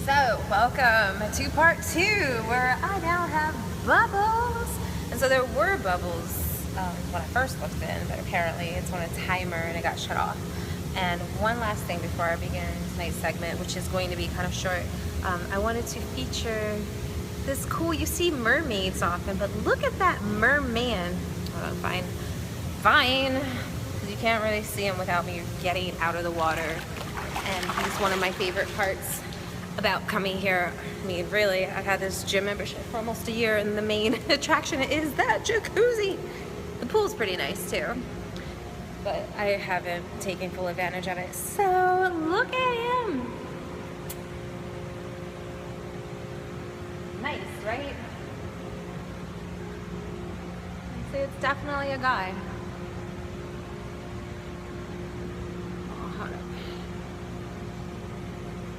So, welcome to part 2, where I now have bubbles. And so there were bubbles when I first looked in, but apparently it's on a timer and it got shut off. And one last thing before I begin tonight's segment, which is going to be kind of short, I wanted to feature this cool, you see mermaids often, but look at that merman. Hold on, fine, because you can't really see him without me getting out of the water. And he's one of my favorite parts about coming here. I mean, really, I've had this gym membership for almost a year, and the main attraction is that jacuzzi. The pool's pretty nice too, but I haven't taken full advantage of it. So look at him. Nice, right? I'd say it's definitely a guy. Oh, hold up.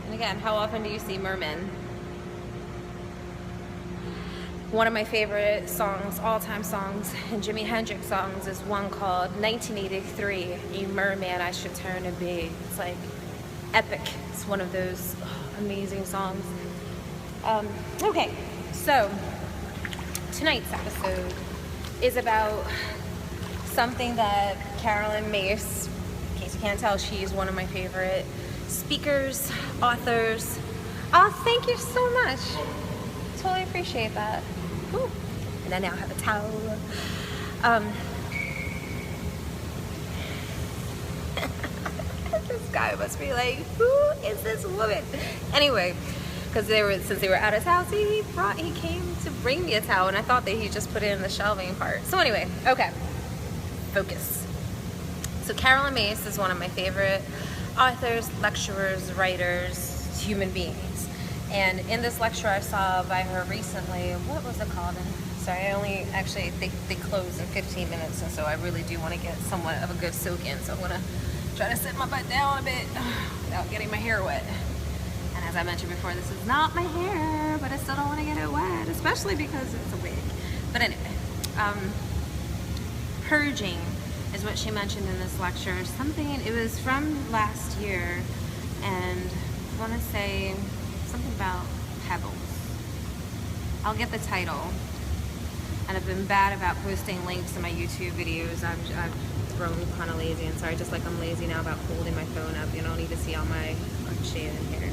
And again, how often do you see mermen? One of my favorite songs, all-time songs, and Jimi Hendrix songs is one called 1983, A Merman I Should Turn to Be. It's like epic. It's one of those amazing songs. Okay, so tonight's episode is about something that Carolyn Mace, in case you can't tell, she's one of my favorite speakers, authors. Oh, thank you so much. Totally appreciate that. Ooh. And I now have a towel. This guy must be like, who is this woman? Anyway, because since they were out of towels, he came to bring me a towel, and I thought that he just put it in the shelving part. So anyway, okay, focus. So Carolyn Mace is one of my favorite authors, lecturers, writers, human beings. And in this lecture I saw by her recently, what was it called? Sorry, they close in 15 minutes, and so I really do want to get somewhat of a good soak in. So I'm going to try to sit my butt down a bit without getting my hair wet. And as I mentioned before, this is not my hair, but I still don't want to get it wet, especially because it's a wig. But anyway, purging is what she mentioned in this lecture. It was from last year, and I want to say something about pebbles. I'll get the title. And I've been bad about posting links to my YouTube videos. I've grown kind of lazy, and sorry, just like I'm lazy now about holding my phone up. You don't need to see all my shade in here.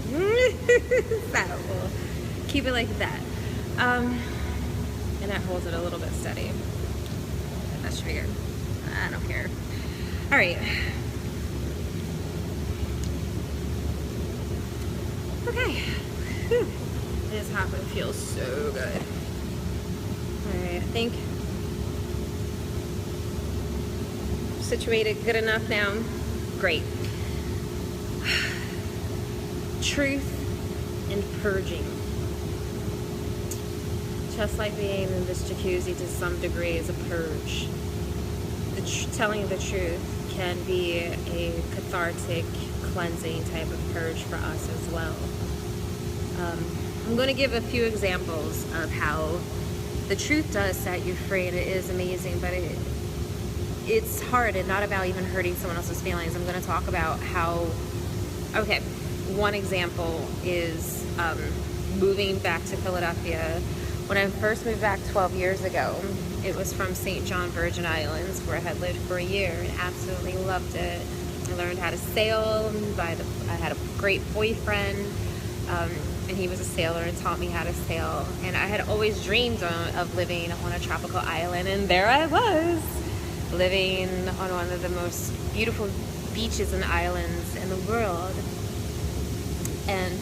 That will keep it like that. And that holds it a little bit steady. That should be good. I don't care. All right. Okay. Whew. It is hot, but it feels so good. All right, I think situated good enough now. Great. Truth and purging. Just like being in this jacuzzi to some degree is a purge. Telling the truth can be a cathartic, cleansing type of purge for us as well. I'm going to give a few examples of how the truth does set you free, and it is amazing, but it's hard and not about even hurting someone else's feelings. I'm going to talk about how, okay, one example is moving back to Philadelphia. When I first moved back 12 years ago, it was from St. John, Virgin Islands, where I had lived for a year and absolutely loved it. I learned how to sail. I had a great boyfriend, and he was a sailor and taught me how to sail. And I had always dreamed of living on a tropical island, and there I was, living on one of the most beautiful beaches and islands in the world. And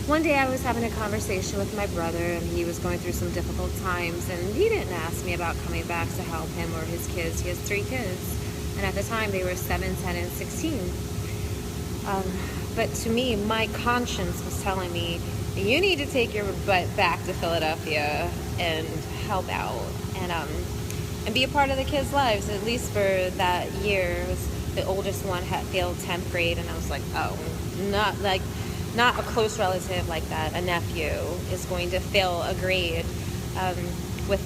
one day I was having a conversation with my brother, and he was going through some difficult times, and he didn't ask me about coming back to help him or his kids. He has 3 kids, and at the time they were 7, 10, and 16. But to me, my conscience was telling me, you need to take your butt back to Philadelphia and help out and be a part of the kids' lives, at least for that year. The oldest one had failed 10th grade, and I was like, oh, not a close relative like that, a nephew, is going to fail a grade with,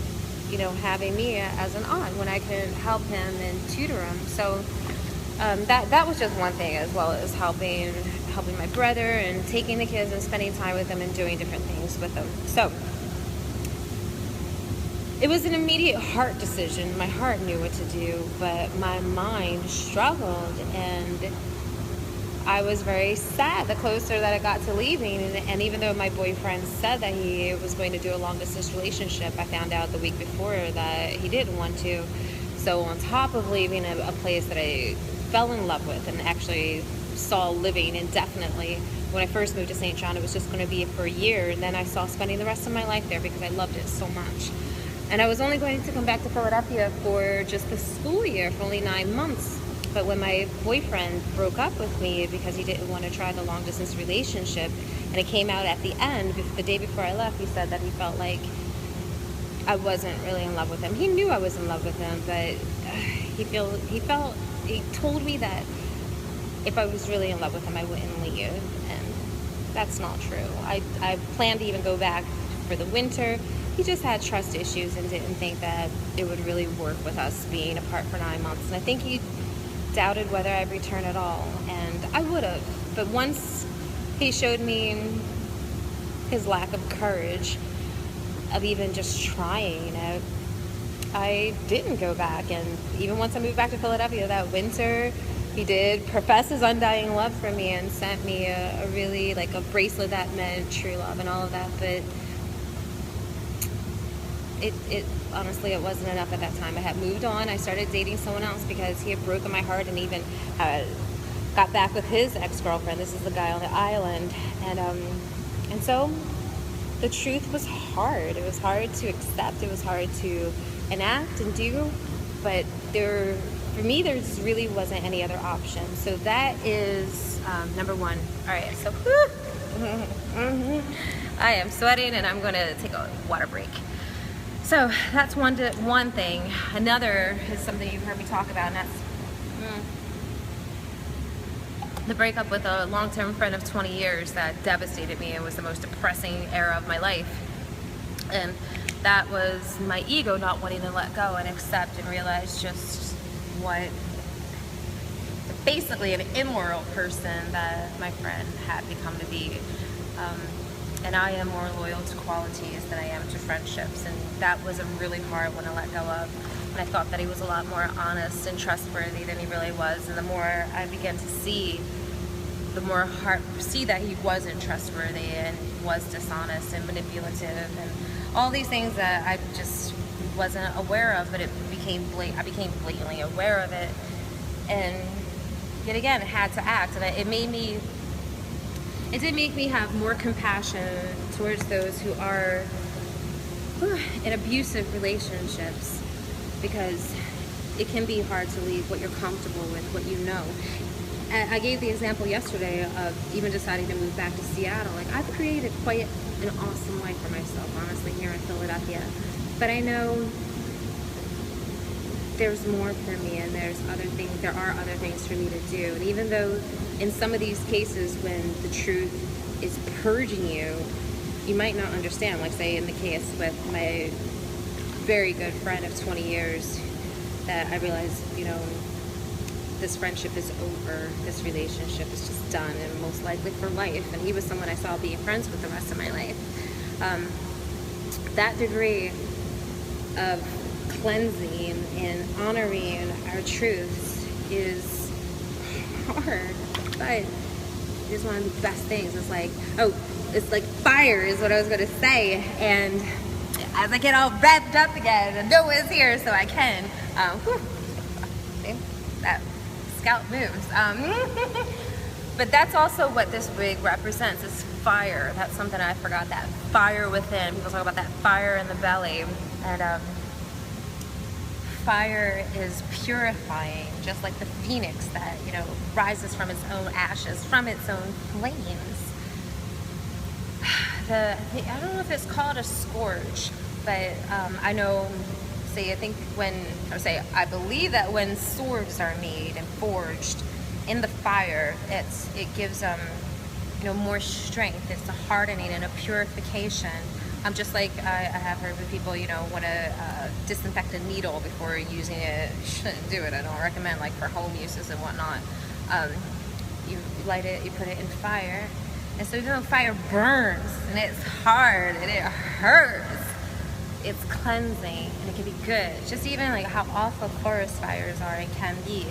having me as an aunt when I could help him and tutor him. So that was just one thing, as well as helping helping my brother and taking the kids and spending time with them and doing different things with them. So it was an immediate heart decision. My heart knew what to do, but my mind struggled, and I was very sad the closer that I got to leaving. And even though my boyfriend said that he was going to do a long distance relationship, I found out the week before that he didn't want to. So on top of leaving a place that I fell in love with and actually saw living indefinitely, when I first moved to St. John, it was just going to be for a year. And then I saw spending the rest of my life there because I loved it so much. And I was only going to come back to Philadelphia for just the school year, for only 9 months. But when my boyfriend broke up with me because he didn't want to try the long distance relationship, and it came out at the end, the day before I left, he said that he felt like I wasn't really in love with him. He knew I was in love with him, but he told me that if I was really in love with him, I wouldn't leave. And that's not true. I planned to even go back for the winter. He just had trust issues and didn't think that it would really work with us being apart for 9 months. And I think he doubted whether I'd return at all, and I would have. But once he showed me his lack of courage of even just trying, I didn't go back. And even once I moved back to Philadelphia that winter, he did profess his undying love for me and sent me a really, like, a bracelet that meant true love and all of that. But it honestly, it wasn't enough at that time. I had moved on. I started dating someone else because he had broken my heart, and even got back with his ex-girlfriend. This is the guy on the island. And so the truth was hard. It was hard to accept. It was hard to enact and do. But for me, there just really wasn't any other option. So that is number one. All right, so I am sweating, and I'm going to take a water break. So that's one thing. Another is something you've heard me talk about, and that's the breakup with a long-term friend of 20 years that devastated me. It was the most depressing era of my life. And that was my ego not wanting to let go and accept and realize just what basically an immoral person that my friend had become to be. And I am more loyal to qualities than I am to friendships. And that was a really hard one to let go of. And I thought that he was a lot more honest and trustworthy than he really was. And the more I began to see, see that he wasn't trustworthy and was dishonest and manipulative and all these things that I just wasn't aware of, but I became blatantly aware of it. And yet again, had to act. And it did make me have more compassion towards those who are in abusive relationships, because it can be hard to leave what you're comfortable with, what you know. And I gave the example yesterday of even deciding to move back to Seattle. Like, I've created quite an awesome life for myself, honestly, here in Philadelphia. But I know there's more for me, and there are other things for me to do. And even though in some of these cases when the truth is purging you, you might not understand, like say in the case with my very good friend of 20 years, that I realized, this friendship is over, this relationship is just done, and most likely for life. And he was someone I saw being friends with the rest of my life. That degree of cleansing and honoring our truths is hard, but it's one of the best things. It's like fire is what I was going to say. And as I get all wrapped up again, and Noah's here, so I can. See? That scout moves. But that's also what this wig represents, is fire. That's something I forgot, that fire within. People talk about that fire in the belly. And fire is purifying, just like the phoenix that, rises from its own ashes, from its own flames. I don't know if it's called a scourge, but I believe that when swords are made and forged in the fire, it gives them, more strength. It's a hardening and a purification. Just like I have heard with people, want to disinfect a needle before using it. You shouldn't do it. I don't recommend, like, for home uses and whatnot. you light it, you put it in fire. And so even though fire burns and it's hard and it hurts, it's cleansing and it can be good. Just even like how awful forest fires are and can be.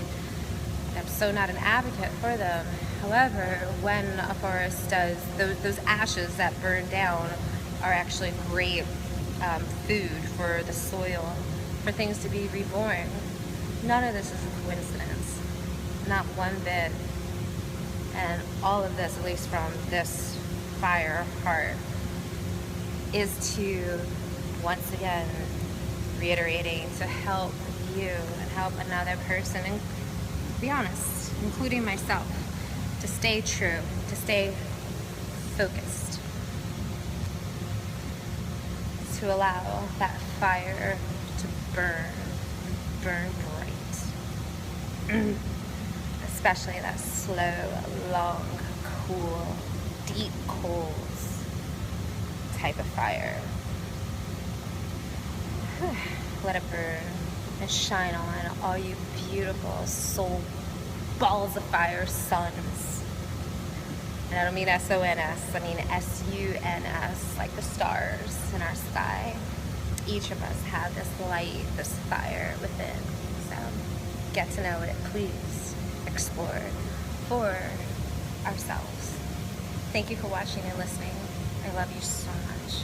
I'm so not an advocate for them. However, when a forest does, those ashes that burn down are actually great food for the soil, for things to be reborn. None of this is a coincidence. Not one bit. And all of this, at least from this fire heart, is to, once again, reiterating to help you and help another person, and be honest, including myself, to stay true, to stay focused, to allow that fire to burn bright. Especially that slow, long, cool, deep coals type of fire. Let it burn and shine on all you beautiful soul balls of fire suns. And I don't mean S-O-N-S, I mean S-U-N-S, like the stars in our sky. Each of us have this light, this fire within. So get to know it, please. Explore for ourselves. Thank you for watching and listening. I love you so much.